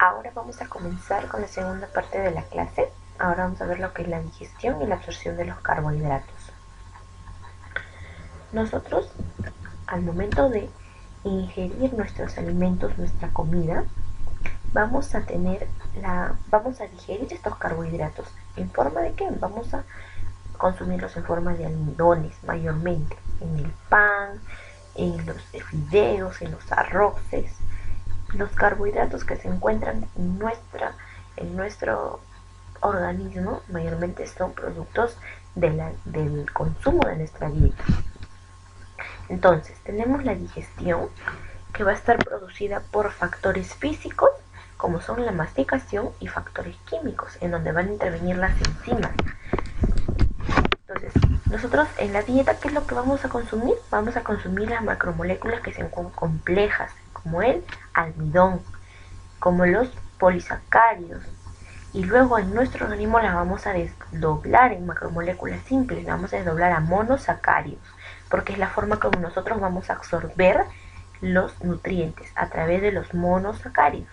Ahora vamos a comenzar con la segunda parte de la clase. Ahora vamos a ver lo que es la digestión y la absorción de los carbohidratos. Nosotros, al momento de ingerir nuestros alimentos, nuestra comida, vamos a digerir estos carbohidratos. ¿En forma de qué? Vamos a consumirlos en forma de almidones, mayormente, en el pan, en los fideos, en los arroces. Los carbohidratos que se encuentran en nuestro organismo mayormente son productos del consumo de nuestra dieta. Entonces, tenemos la digestión, que va a estar producida por factores físicos, como son la masticación, y factores químicos, en donde van a intervenir las enzimas. Entonces, nosotros en la dieta, ¿qué es lo que vamos a consumir? Vamos a consumir las macromoléculas que sean complejas, como el almidón, como los polisacáridos, y luego en nuestro organismo las vamos a desdoblar en macromoléculas simples, las vamos a desdoblar a monosacáridos, porque es la forma como nosotros vamos a absorber los nutrientes, a través de los monosacáridos.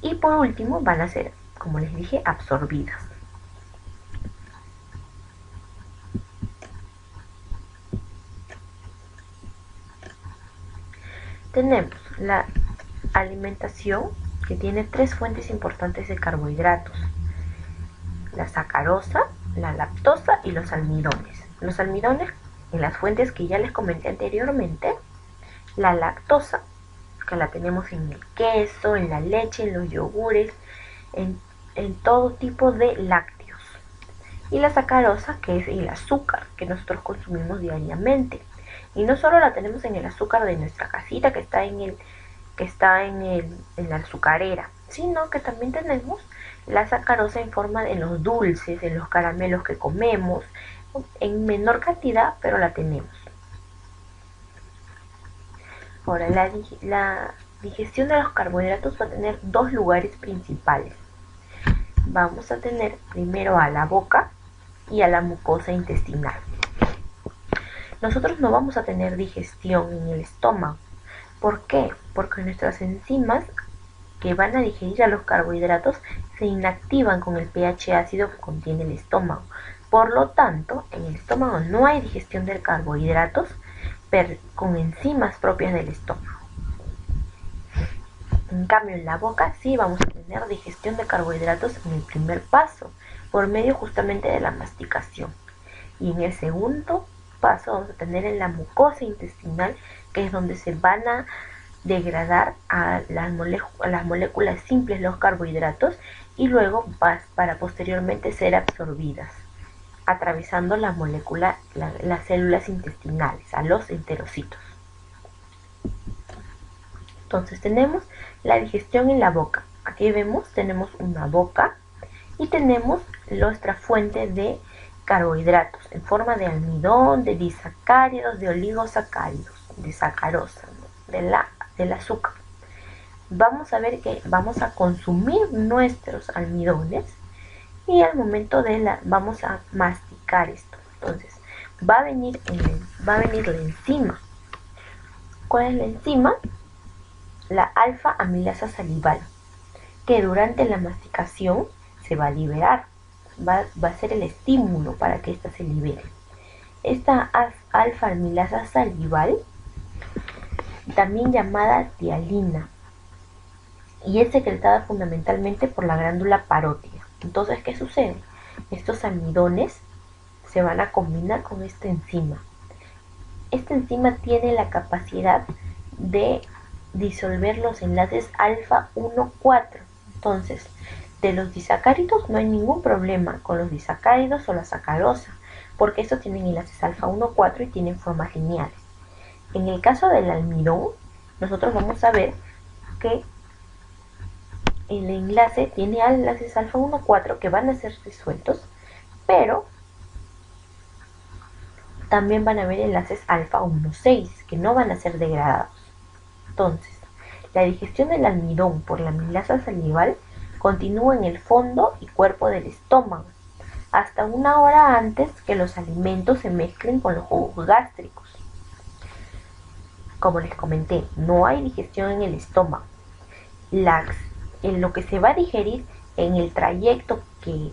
Y por último van a ser, como les dije, absorbidas. Tenemos la alimentación, que tiene tres fuentes importantes de carbohidratos: la sacarosa, la lactosa y los almidones. Los almidones, en las fuentes que ya les comenté anteriormente, la lactosa, que la tenemos en el queso, en la leche, en los yogures, en todo tipo de lácteos. Y la sacarosa, que es el azúcar que nosotros consumimos diariamente. Y no solo la tenemos en el azúcar de nuestra casita, que está en la azucarera, sino que también tenemos la sacarosa en forma de los dulces, en los caramelos que comemos, en menor cantidad, pero la tenemos. Ahora, la digestión de los carbohidratos va a tener dos lugares principales. Vamos a tener primero a la boca y a la mucosa intestinal. Nosotros no vamos a tener digestión en el estómago. ¿Por qué? Porque nuestras enzimas que van a digerir a los carbohidratos se inactivan con el pH ácido que contiene el estómago. Por lo tanto, en el estómago no hay digestión de carbohidratos con enzimas propias del estómago. En cambio, en la boca sí vamos a tener digestión de carbohidratos en el primer paso, por medio justamente de la masticación. Y en el segundo paso vamos a tener en la mucosa intestinal, que es donde se van a degradar a las moléculas simples, los carbohidratos, y luego para posteriormente ser absorbidas, atravesando las células intestinales, a los enterocitos. Entonces tenemos la digestión en la boca. Aquí tenemos una boca y tenemos nuestra fuente de carbohidratos en forma de almidón, de disacáridos, de oligosacáridos, de sacarosa, del azúcar. Vamos a ver que vamos a consumir nuestros almidones y al momento vamos a masticar esto. Entonces va a venir la enzima. ¿Cuál es la enzima? La alfa amilasa salival, que durante la masticación se va a liberar, va a ser el estímulo para que ésta se libere. Esta alfa amilasa salival, también llamada tialina, y es secretada fundamentalmente por la glándula parótida. Entonces, ¿qué sucede? Estos almidones se van a combinar con esta enzima. Esta enzima tiene la capacidad de disolver los enlaces alfa 1,4. Entonces, de los disacáridos no hay ningún problema con los disacáridos o la sacarosa, porque estos tienen enlaces alfa 1,4 y tienen formas lineales. En el caso del almidón, nosotros vamos a ver que el enlace tiene enlaces alfa 1,4 que van a ser disueltos, pero también van a haber enlaces alfa 1,6 que no van a ser degradados. Entonces, la digestión del almidón por la amilasa salival continúa en el fondo y cuerpo del estómago, hasta una hora antes que los alimentos se mezclen con los jugos gástricos. Como les comenté, no hay digestión en el estómago. en lo que se va a digerir en el trayecto que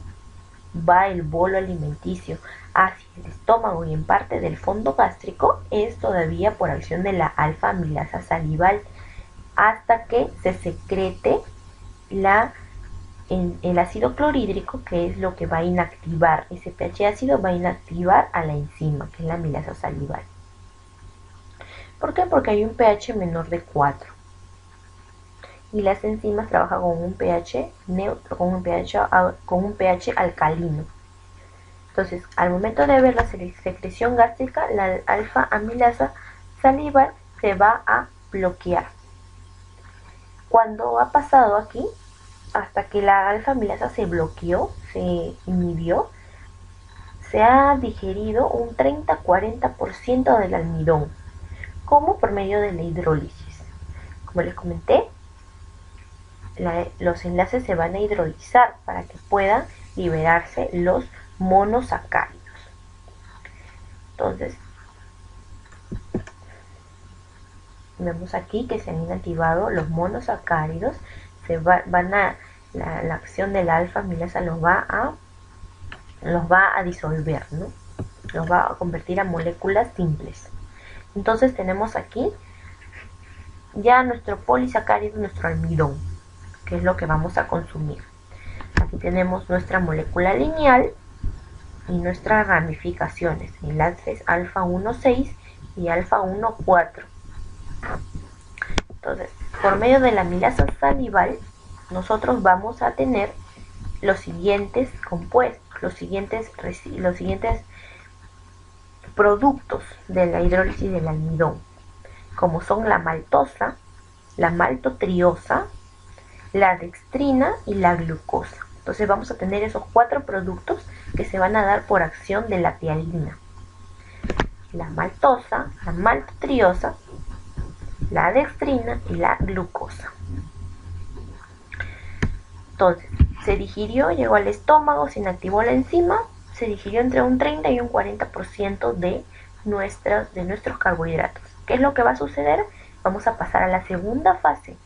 va el bolo alimenticio hacia el estómago y en parte del fondo gástrico es todavía por acción de la alfa amilasa salival hasta que se secrete el ácido clorhídrico, que es lo que va a inactivar, ese pH ácido va a inactivar a la enzima, que es la amilasa salival. ¿Por qué? Porque hay un pH menor de 4 y las enzimas trabajan con un pH neutro, con un pH alcalino. Entonces, al momento de ver la secreción gástrica, la alfa amilasa salival se va a bloquear. Cuando ha pasado aquí, hasta que la alfa amilasa se bloqueó, se inhibió, se ha digerido un 30-40% del almidón, como por medio de la hidrólisis. Como les comenté, los enlaces se van a hidrolizar para que puedan liberarse los monosacáridos. Entonces, vemos aquí que se han inactivado los monosacáridos, la acción de la alfa amilasa los va a disolver, ¿no? Los va a convertir a moléculas simples. Entonces tenemos aquí ya nuestro polisacárido, nuestro almidón, que es lo que vamos a consumir. Aquí tenemos nuestra molécula lineal y nuestras ramificaciones, enlaces alfa 1,6 y alfa 1,4. Entonces, por medio de la amilasa salival, nosotros vamos a tener los siguientes compuestos, los siguientes productos de la hidrólisis del almidón, como son la maltosa, la maltotriosa, la dextrina y la glucosa. Entonces vamos a tener esos 4 productos que se van a dar por acción de la tialina. La maltosa, la maltotriosa, la dextrina y la glucosa. Entonces, se digirió, llegó al estómago, se inactivó la enzima, se digirió entre un 30 y un 40% de nuestros carbohidratos. ¿Qué es lo que va a suceder? Vamos a pasar a la segunda fase,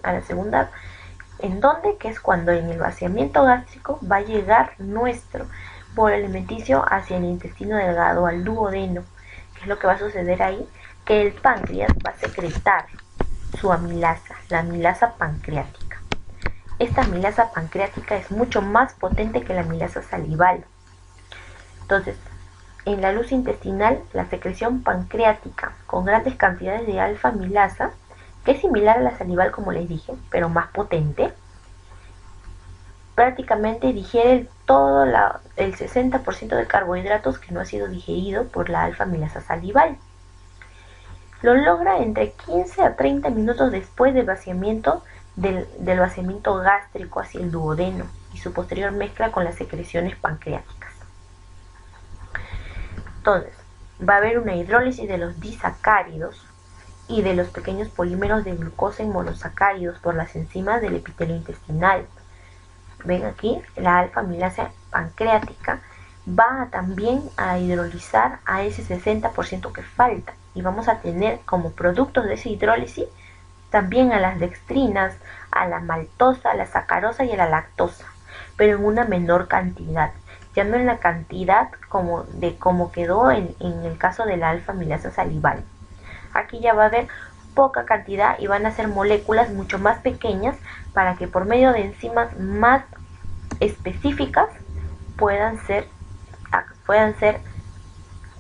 ¿en dónde? Que es cuando en el vaciamiento gástrico va a llegar nuestro bolo alimenticio hacia el intestino delgado, al duodeno. ¿Qué es lo que va a suceder ahí? Que el páncreas va a secretar su amilasa, la amilasa pancreática. Esta amilasa pancreática es mucho más potente que la amilasa salival. Entonces, en la luz intestinal, la secreción pancreática con grandes cantidades de alfa amilasa, que es similar a la salival como les dije, pero más potente, prácticamente digiere todo el 60% de carbohidratos que no ha sido digerido por la alfa amilasa salival. Lo logra entre 15 a 30 minutos después del vaciamiento del vaciamiento gástrico hacia el duodeno y su posterior mezcla con las secreciones pancreáticas. Entonces, va a haber una hidrólisis de los disacáridos y de los pequeños polímeros de glucosa en monosacáridos por las enzimas del epitelio intestinal. Ven aquí, la alfa amilasa pancreática va también a hidrolizar a ese 60% que falta y vamos a tener como productos de esa hidrólisis también a las dextrinas, a la maltosa, a la sacarosa y a la lactosa, pero en una menor cantidad, ya no en la cantidad como quedó en el caso de la alfa amilasa salival. Aquí ya va a haber poca cantidad y van a ser moléculas mucho más pequeñas para que por medio de enzimas más específicas puedan ser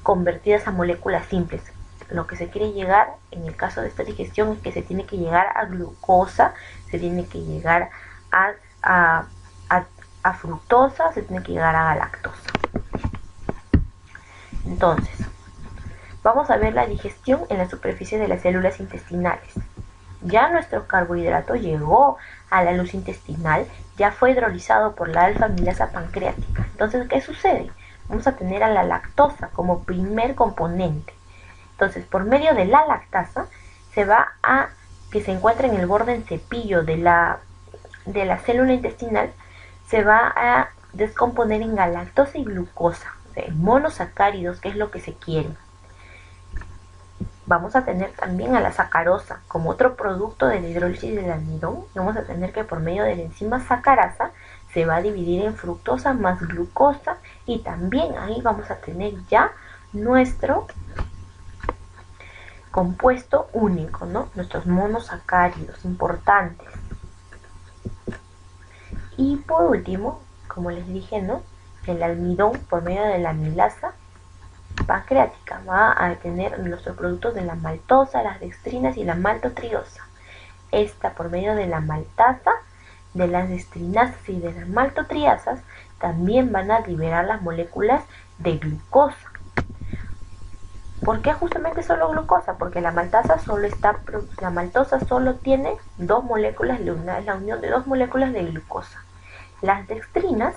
convertidas a moléculas simples. Lo que se quiere llegar en el caso de esta digestión es que se tiene que llegar a glucosa, se tiene que llegar a fructosa, se tiene que llegar a lactosa. Entonces, vamos a ver la digestión en la superficie de las células intestinales. Ya nuestro carbohidrato llegó a la luz intestinal, ya fue hidrolizado por la alfa amilasa pancreática. Entonces, ¿qué sucede? Vamos a tener a la lactosa como primer componente. Entonces, por medio de la lactasa, que se encuentra en el borde en cepillo de la célula intestinal, se va a descomponer en galactosa y glucosa, o sea, en monosacáridos, que es lo que se quiere. vamos a tener también a la sacarosa como otro producto de la hidrólisis del almidón. Vamos a tener que por medio de la enzima sacarasa se va a dividir en fructosa más glucosa, y también ahí vamos a tener ya nuestro compuesto único, ¿no? Nuestros monosacáridos importantes. Y por último, como les dije, ¿no? El almidón por medio de la amilasa pancreática va a tener nuestros productos de la maltosa, las dextrinas y la maltotriosa. Esta por medio de la maltasa, de las dextrinasas y de las maltotriasas también van a liberar las moléculas de glucosa. ¿Por qué justamente solo glucosa? Porque la maltosa solo tiene dos moléculas, es la unión de dos moléculas de glucosa. Las dextrinas,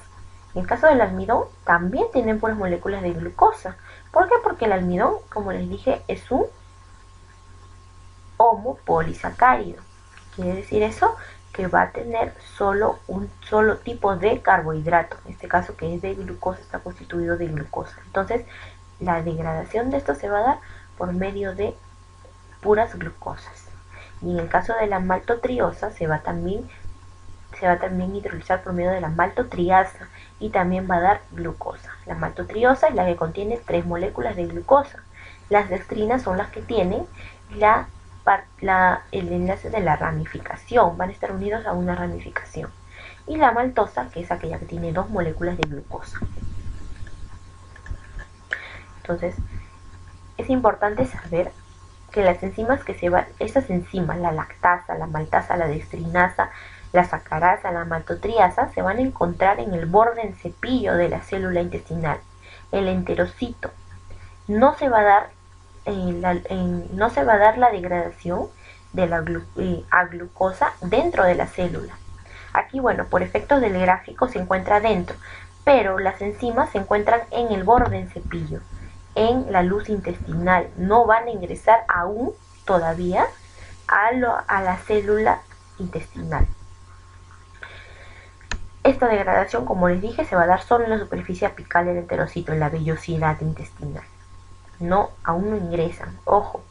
en el caso del almidón, también tienen puras moléculas de glucosa. ¿Por qué? Porque el almidón, como les dije, es un homopolisacárido. Quiere decir eso que va a tener solo un solo tipo de carbohidrato, en este caso que es de glucosa, está constituido de glucosa. Entonces, la degradación de esto se va a dar por medio de puras glucosas. Y en el caso de la maltotriosa se va también hidrolizar por medio de la maltotriasa y también va a dar glucosa. La maltotriosa es la que contiene 3 moléculas de glucosa. Las dextrinas son las que tienen el enlace de la ramificación, van a estar unidos a una ramificación. Y la maltosa, que es aquella que tiene 2 moléculas de glucosa. Entonces, es importante saber que las enzimas estas enzimas, la lactasa, la maltasa, la dextrinasa, la sacarasa, la maltotriasa, se van a encontrar en el borde en cepillo de la célula intestinal, el enterocito. No se va a dar la degradación de la a glucosa dentro de la célula. Aquí, bueno, por efectos del gráfico se encuentra dentro, pero las enzimas se encuentran en el borde en cepillo, en la luz intestinal. No van a ingresar aún todavía a la célula intestinal. Esta degradación, como les dije, se va a dar solo en la superficie apical del enterocito, en la vellosidad intestinal. Aún no ingresan. Ojo,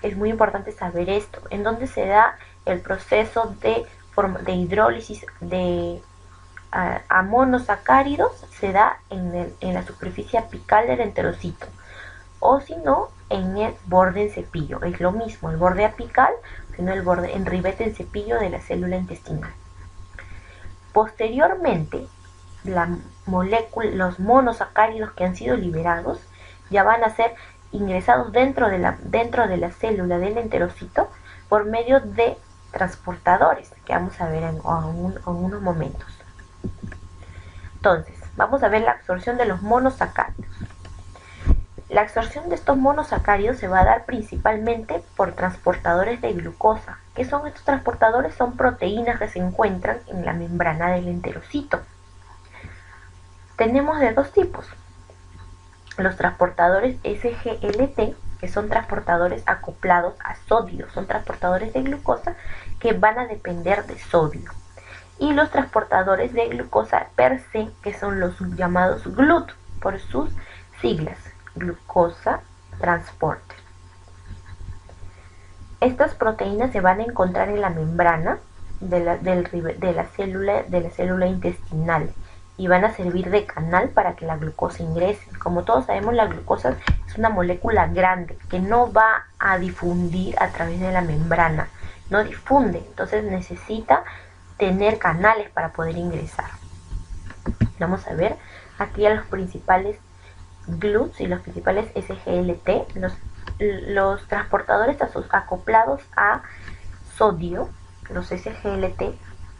es muy importante saber esto. ¿En dónde se da el proceso de hidrólisis a monosacáridos? Se da en la superficie apical del enterocito, o si no, en el borde en cepillo. Es lo mismo, el borde apical, sino el borde en ribete en cepillo de la célula intestinal. Posteriormente, los monosacáridos que han sido liberados ya van a ser ingresados dentro de la célula del enterocito por medio de transportadores, que vamos a ver en unos momentos. Entonces, vamos a ver la absorción de los monosacáridos. La absorción de estos monosacáridos se va a dar principalmente por transportadores de glucosa. ¿Qué son estos transportadores? Son proteínas que se encuentran en la membrana del enterocito. Tenemos de dos tipos. Los transportadores SGLT, que son transportadores acoplados a sodio, son transportadores de glucosa que van a depender de sodio. Y los transportadores de glucosa per se, que son los llamados GLUT, por sus siglas, glucosa transporter. Estas proteínas se van a encontrar en la membrana de la célula intestinal y van a servir de canal para que la glucosa ingrese. Como todos sabemos, la glucosa es una molécula grande que no va a difundir a través de la membrana, no difunde, entonces necesita tener canales para poder ingresar. Vamos a ver aquí a los principales GLUTs y los principales SGLT, los transportadores acoplados a sodio, los SGLT.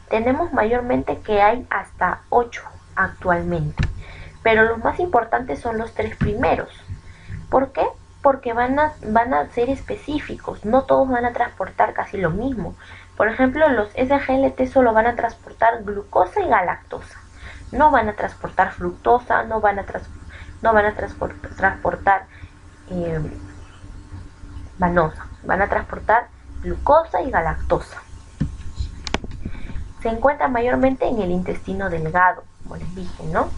Tenemos mayormente que hay hasta 8 actualmente, pero los más importantes son los 3 primeros. ¿Por qué? Porque van a ser específicos, no todos van a transportar casi lo mismo. Por ejemplo, los SGLT solo van a transportar glucosa y galactosa, no van a transportar fructosa, no van a transportar vanosa, van a transportar glucosa y galactosa. Se encuentra mayormente en el intestino delgado, como les dije, ¿no?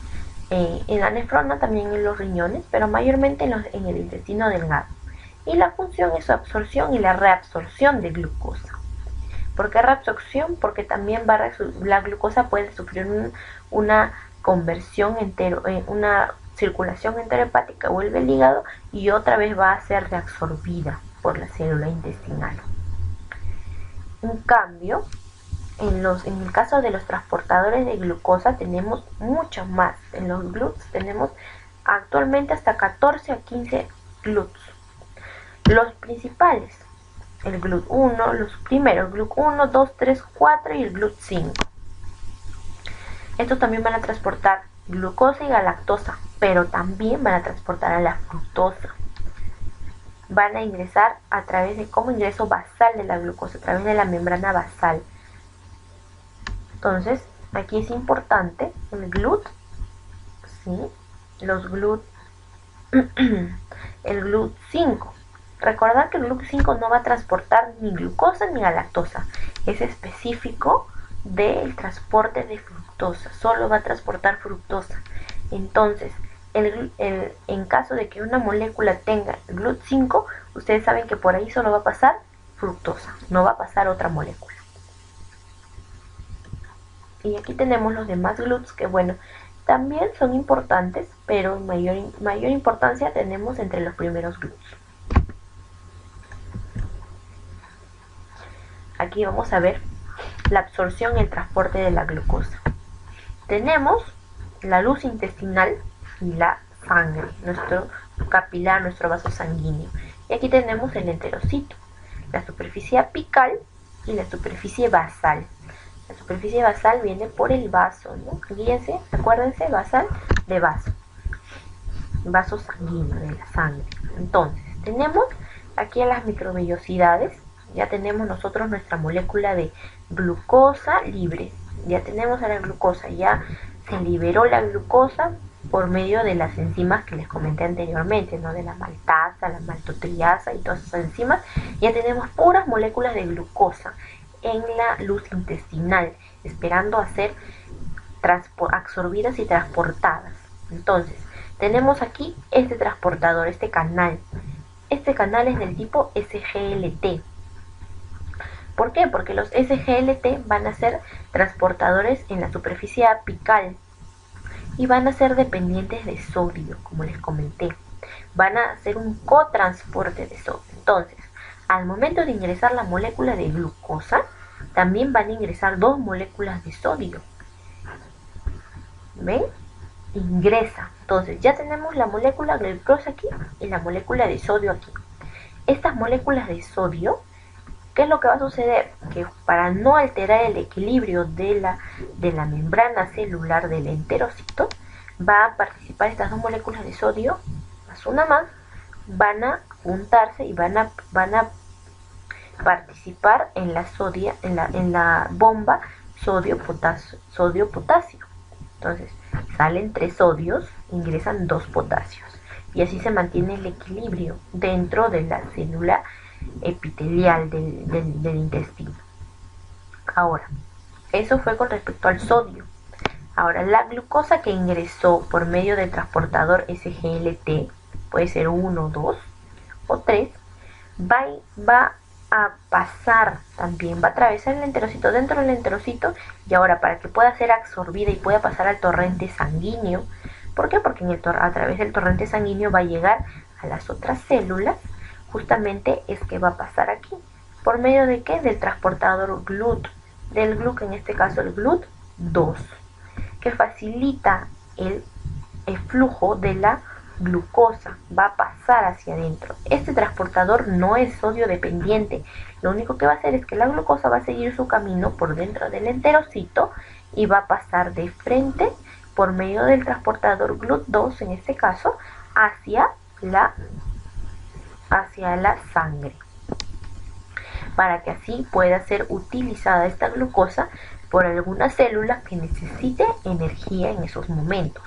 En la nefrona, también en los riñones, pero mayormente en el intestino delgado. y la función es su absorción y la reabsorción de glucosa. ¿Por qué reabsorción? Porque también la glucosa puede sufrir una conversión una circulación enterohepática, vuelve al hígado y otra vez va a ser reabsorbida por la célula intestinal. En cambio, en el caso de los transportadores de glucosa tenemos mucho más. En los GLUTs tenemos actualmente hasta 14 a 15 GLUTs. Los principales, el GLUT1, los primeros, GLUT1, 2, 3, 4 y el GLUT5. Estos también van a transportar glucosa y galactosa, pero también van a transportar a la fructosa. Van a ingresar a través de como ingreso basal de la glucosa, a través de la membrana basal. Entonces, aquí es importante el GLUT, ¿sí? Los GLUT, el GLUT5. Recordar que el GLUT5 no va a transportar ni glucosa ni galactosa. Es específico del transporte de fructosa. Solo va a transportar fructosa. Entonces, en caso de que una molécula tenga GLUT5, ustedes saben que por ahí solo va a pasar fructosa. No va a pasar otra molécula. Y aquí tenemos los demás GLUTs que, bueno, también son importantes, pero mayor importancia tenemos entre los primeros GLUTs. Aquí vamos a ver la absorción y el transporte de la glucosa. Tenemos la luz intestinal y la sangre, nuestro capilar, nuestro vaso sanguíneo. Y aquí tenemos el enterocito, la superficie apical y la superficie basal. La superficie basal viene por el vaso, ¿no? Fíjense, acuérdense, basal de vaso. Vaso sanguíneo, de la sangre. Entonces, tenemos aquí a las microvellosidades. Ya tenemos nosotros nuestra molécula de glucosa libre. Ya tenemos a la glucosa, ya se liberó la glucosa por medio de las enzimas que les comenté anteriormente, ¿no? De la maltasa, la maltotriasa y todas esas enzimas. Ya tenemos puras moléculas de glucosa en la luz intestinal, esperando a ser absorbidas y transportadas. Entonces, tenemos aquí este transportador, este canal. Este canal es del tipo SGLT. ¿Por qué? Porque los SGLT van a ser transportadores en la superficie apical y van a ser dependientes de sodio, como les comenté. Van a hacer un cotransporte de sodio. Entonces, al momento de ingresar la molécula de glucosa, también van a ingresar dos moléculas de sodio. ¿Ven? Ingresa. Entonces, ya tenemos la molécula de glucosa aquí y la molécula de sodio aquí. Estas moléculas de sodio, ¿qué es lo que va a suceder? Que para no alterar el equilibrio de la membrana celular del enterocito, va a participar estas dos moléculas de sodio, más una más, van a juntarse y van a participar en la bomba sodio-potasio. Entonces, salen 3 sodios, ingresan 2 potasios. Y así se mantiene el equilibrio dentro de la célula epitelial del intestino. Ahora, eso fue con respecto al sodio. Ahora, la glucosa que ingresó por medio del transportador SGLT, puede ser 1, 2 o 3, va a pasar también, va a atravesar el enterocito, dentro del enterocito, y ahora para que pueda ser absorbida y pueda pasar al torrente sanguíneo. ¿Por qué? Porque a través del torrente sanguíneo va a llegar a las otras células. Justamente es que va a pasar aquí. ¿Por medio de qué? Del transportador GLUT, del GLUT, en este caso el GLUT2, que facilita el flujo de la glucosa, va a pasar hacia adentro. Este transportador no es sodio dependiente, lo único que va a hacer es que la glucosa va a seguir su camino por dentro del enterocito y va a pasar de frente por medio del transportador GLUT2, en este caso, hacia la sangre, para que así pueda ser utilizada esta glucosa por algunas células que necesite energía en esos momentos.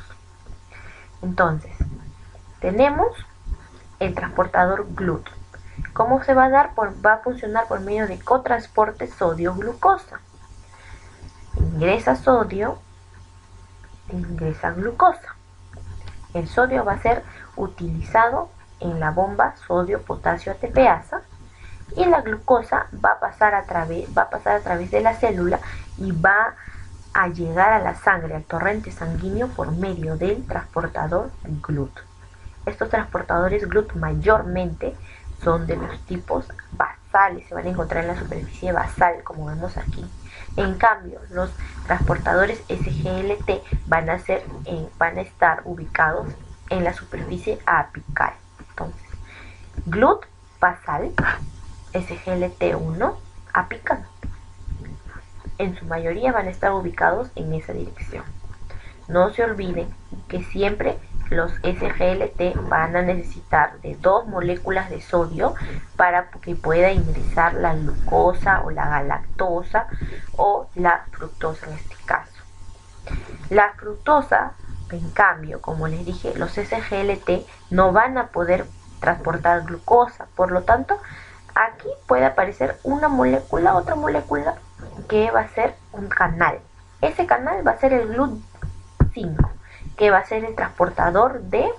Entonces, tenemos el transportador GLUT. ¿Cómo se va a dar? Va a funcionar por medio de cotransporte sodio-glucosa. Ingresa sodio, ingresa glucosa. El sodio va a ser utilizado en la bomba sodio, potasio, ATPasa, y la glucosa va a pasar a través de la célula y va a llegar a la sangre, al torrente sanguíneo por medio del transportador GLUT. Estos transportadores GLUT mayormente son de los tipos basales, se van a encontrar en la superficie basal, como vemos aquí. En cambio, los transportadores SGLT van a estar ubicados en la superficie apical. Entonces, GLUT basal, SGLT1 apical. En su mayoría van a estar ubicados en esa dirección. No se olviden que siempre los SGLT van a necesitar de 2 moléculas de sodio para que pueda ingresar la glucosa o la galactosa o la fructosa en este caso. La fructosa, en cambio, como les dije, los SGLT no van a poder transportar glucosa, por lo tanto, aquí puede aparecer una molécula, otra molécula que va a ser un canal. Ese canal va a ser el GLUT5, que va a ser el transportador de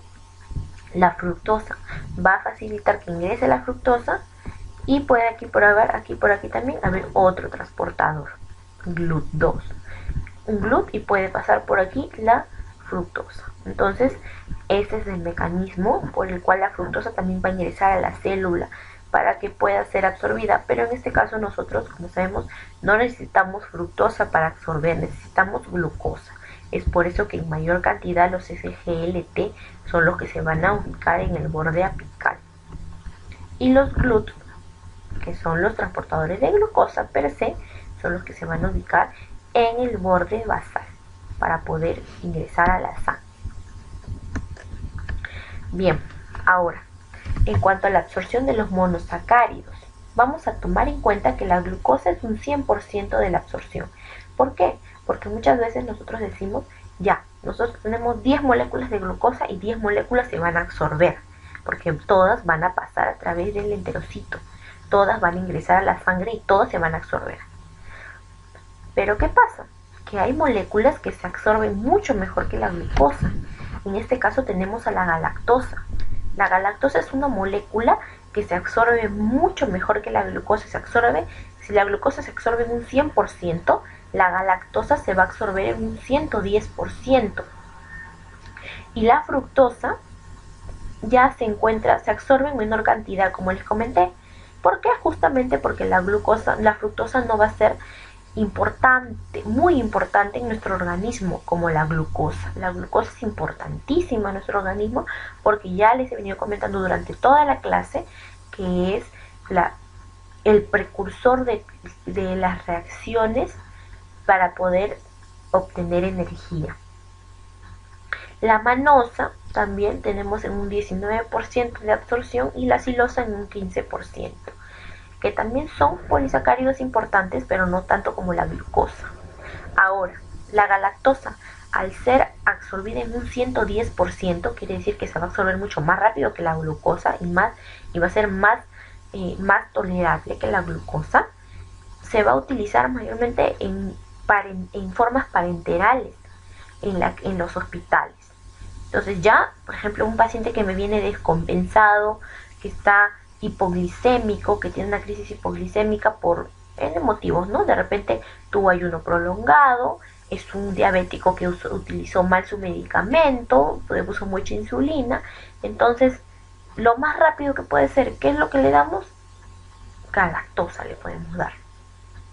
la fructosa. Va a facilitar que ingrese la fructosa y puede aquí por aquí también haber otro transportador, GLUT2. Un GLUT y puede pasar por aquí la fructosa. Entonces, ese es el mecanismo por el cual la fructosa también va a ingresar a la célula para que pueda ser absorbida, pero en este caso nosotros, como sabemos, no necesitamos fructosa para absorber, necesitamos glucosa. Es por eso que en mayor cantidad los SGLT son los que se van a ubicar en el borde apical. Y los GLUT, que son los transportadores de glucosa per se, son los que se van a ubicar en el borde basal para poder ingresar a la sangre. Bien, ahora, en cuanto a la absorción de los monosacáridos, vamos a tomar en cuenta que la glucosa es un 100% de la absorción. ¿Por qué? Porque muchas veces nosotros decimos, ya, nosotros tenemos 10 moléculas de glucosa y 10 moléculas se van a absorber, porque todas van a pasar a través del enterocito, todas van a ingresar a la sangre y todas se van a absorber. Pero ¿qué pasa? Que hay moléculas que se absorben mucho mejor que la glucosa. En este caso tenemos a la galactosa. La galactosa es una molécula que se absorbe mucho mejor que la glucosa. Si la glucosa se absorbe en un 100%, la galactosa se va a absorber en un 110%. Y la fructosa ya se absorbe en menor cantidad, como les comenté. ¿Por qué? Justamente porque la fructosa no va a ser muy importante en nuestro organismo como la glucosa. La glucosa es importantísima en nuestro organismo porque ya les he venido comentando durante toda la clase que es el precursor de las reacciones para poder obtener energía. La manosa también tenemos en un 19% de absorción y la silosa en un 15%. Que también son polisacáridos importantes, pero no tanto como la glucosa. Ahora, la galactosa, al ser absorbida en un 110%, quiere decir que se va a absorber mucho más rápido que la glucosa y va a ser más tolerable que la glucosa. Se va a utilizar mayormente en formas parenterales en los hospitales. Entonces ya, por ejemplo, un paciente que me viene descompensado, que está hipoglicémico, que tiene una crisis hipoglicémica por N motivos, ¿no? De repente tuvo ayuno prolongado, es un diabético que utilizó mal su medicamento, le puso mucha insulina, entonces lo más rápido que puede ser, ¿qué es lo que le damos? Galactosa le podemos dar.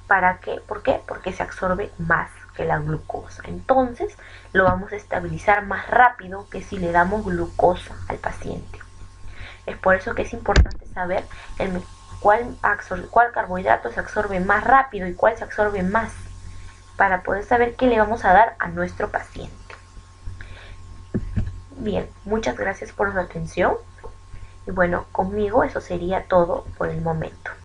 ¿Para qué? ¿Por qué? Porque se absorbe más que la glucosa. Entonces lo vamos a estabilizar más rápido que si le damos glucosa al paciente. Es por eso que es importante saber cuál carbohidrato se absorbe más rápido y cuál se absorbe más, para poder saber qué le vamos a dar a nuestro paciente. Bien, muchas gracias por su atención. Y bueno, conmigo eso sería todo por el momento.